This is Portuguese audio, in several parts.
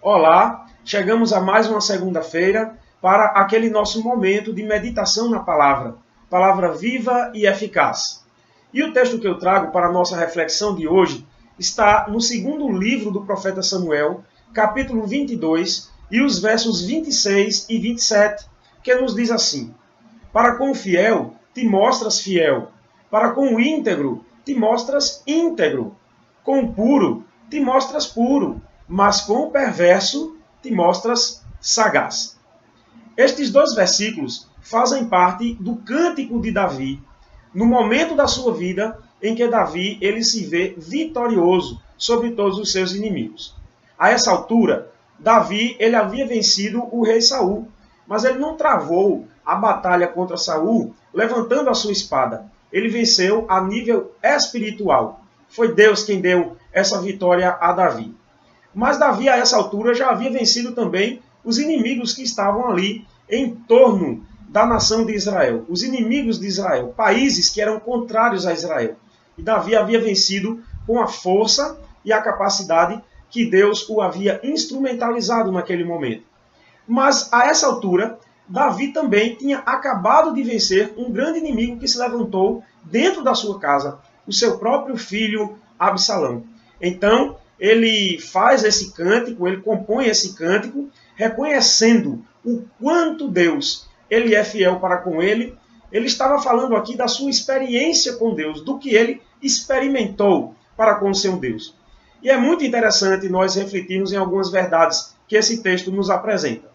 Olá, chegamos a mais uma segunda-feira para aquele nosso momento de meditação na palavra, palavra viva e eficaz. E o texto que eu trago para a nossa reflexão de hoje está no segundo livro do profeta Samuel, capítulo 22, e os versos 26 e 27, que nos diz assim: Para com o fiel te mostras fiel, para com o íntegro te mostras íntegro, com o puro te mostras puro, mas com o perverso te mostras sagaz. Estes dois versículos fazem parte do cântico de Davi, no momento da sua vida em que Davi ele se vê vitorioso sobre todos os seus inimigos. A essa altura, Davi ele havia vencido o rei Saul, mas ele não travou a batalha contra Saul levantando a sua espada. Ele venceu a nível espiritual. Foi Deus quem deu essa vitória a Davi. Mas Davi, a essa altura, já havia vencido também os inimigos que estavam ali em torno da nação de Israel. Os inimigos de Israel, países que eram contrários a Israel. E Davi havia vencido com a força e a capacidade que Deus o havia instrumentalizado naquele momento. Mas, a essa altura, Davi também tinha acabado de vencer um grande inimigo que se levantou dentro da sua casa, o seu próprio filho Absalão. Então, ele faz esse cântico, ele compõe esse cântico, reconhecendo o quanto Deus ele é fiel para com ele. Ele estava falando aqui da sua experiência com Deus, do que ele experimentou para com o seu Deus. E é muito interessante nós refletirmos em algumas verdades que esse texto nos apresenta.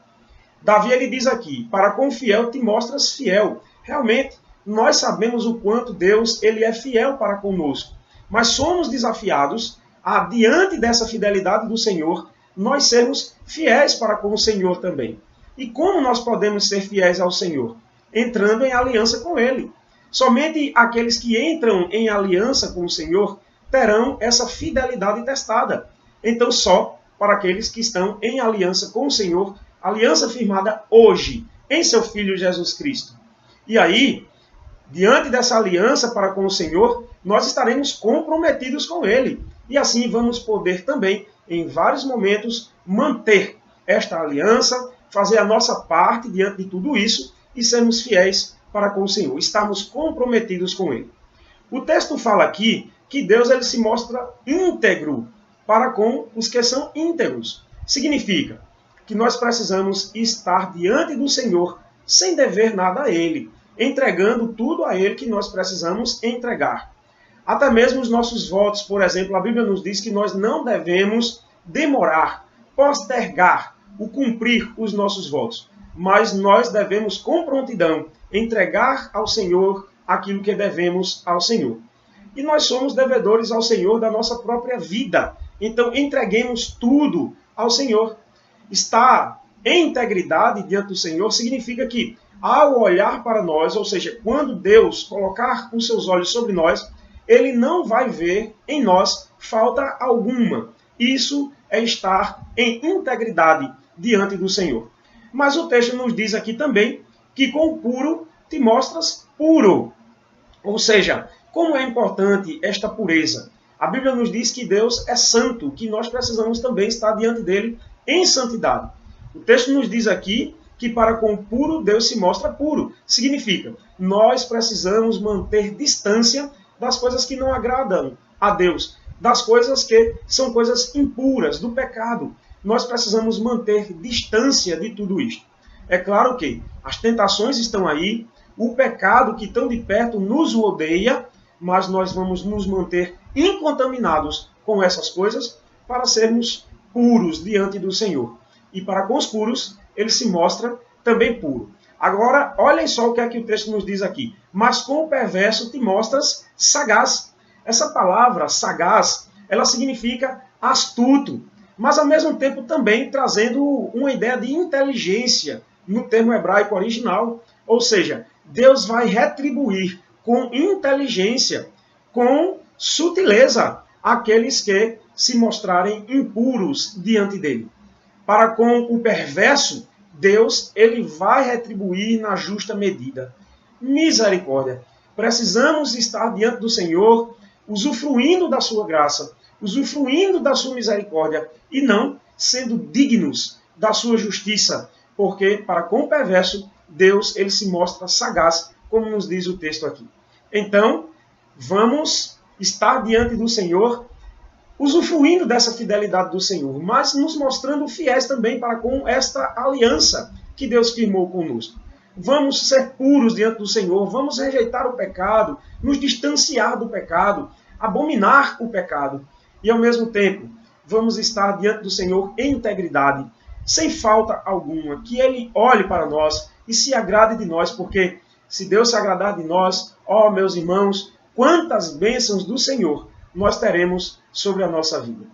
Davi ele diz aqui, para com o fiel te mostras fiel. Realmente, nós sabemos o quanto Deus ele é fiel para conosco. Mas somos desafiados a, diante dessa fidelidade do Senhor, nós sermos fiéis para com o Senhor também. E como nós podemos ser fiéis ao Senhor? Entrando em aliança com Ele. Somente aqueles que entram em aliança com o Senhor terão essa fidelidade testada. Então, só para aqueles que estão em aliança com o Senhor, aliança firmada hoje, em seu Filho Jesus Cristo. E aí, diante dessa aliança para com o Senhor, nós estaremos comprometidos com Ele. E assim vamos poder também, em vários momentos, manter esta aliança, fazer a nossa parte diante de tudo isso e sermos fiéis para com o Senhor, estarmos comprometidos com Ele. O texto fala aqui que Deus ele se mostra íntegro para com os que são íntegros. Significa que nós precisamos estar diante do Senhor sem dever nada a Ele, entregando tudo a Ele que nós precisamos entregar. Até mesmo os nossos votos, por exemplo, a Bíblia nos diz que nós não devemos demorar, postergar o cumprir os nossos votos, mas nós devemos com prontidão entregar ao Senhor aquilo que devemos ao Senhor. E nós somos devedores ao Senhor da nossa própria vida, então entreguemos tudo ao Senhor. Estar em integridade diante do Senhor significa que, ao olhar para nós, ou seja, quando Deus colocar os seus olhos sobre nós, Ele não vai ver em nós falta alguma. Isso é estar em integridade diante do Senhor. Mas o texto nos diz aqui também que com o puro te mostras puro. Ou seja, como é importante esta pureza. A Bíblia nos diz que Deus é santo, que nós precisamos também estar diante dele em santidade. O texto nos diz aqui que para com o puro Deus se mostra puro. Significa, nós precisamos manter distância das coisas que não agradam a Deus, das coisas que são coisas impuras, do pecado. Nós precisamos manter distância de tudo isto. É claro que as tentações estão aí, o pecado que tão de perto nos odeia, mas nós vamos nos manter incontaminados com essas coisas para sermos puros diante do Senhor. E para com os puros, ele se mostra também puro. Agora, olhem só o que é que o texto nos diz aqui. Mas com o perverso te mostras sagaz. Essa palavra, sagaz, ela significa astuto, mas ao mesmo tempo também trazendo uma ideia de inteligência no termo hebraico original. Ou seja, Deus vai retribuir com inteligência, com sutileza, aqueles que se mostrarem impuros diante dele. Para com o perverso, Deus ele vai retribuir na justa medida. Misericórdia. Precisamos estar diante do Senhor, usufruindo da sua graça, usufruindo da sua misericórdia e não sendo dignos da sua justiça, porque para com o perverso, Deus ele se mostra sagaz, como nos diz o texto aqui. Então, vamos estar diante do Senhor, usufruindo dessa fidelidade do Senhor, mas nos mostrando fiéis também para com esta aliança que Deus firmou conosco. Vamos ser puros diante do Senhor, vamos rejeitar o pecado, nos distanciar do pecado, abominar o pecado. E ao mesmo tempo, vamos estar diante do Senhor em integridade, sem falta alguma, que Ele olhe para nós e se agrade de nós, porque se Deus se agradar de nós, ó meus irmãos, quantas bênçãos do Senhor nós teremos sobre a nossa vida.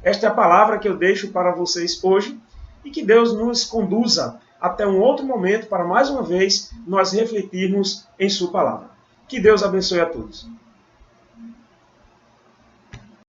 Esta é a palavra que eu deixo para vocês hoje e que Deus nos conduza até um outro momento para mais uma vez nós refletirmos em sua palavra. Que Deus abençoe a todos.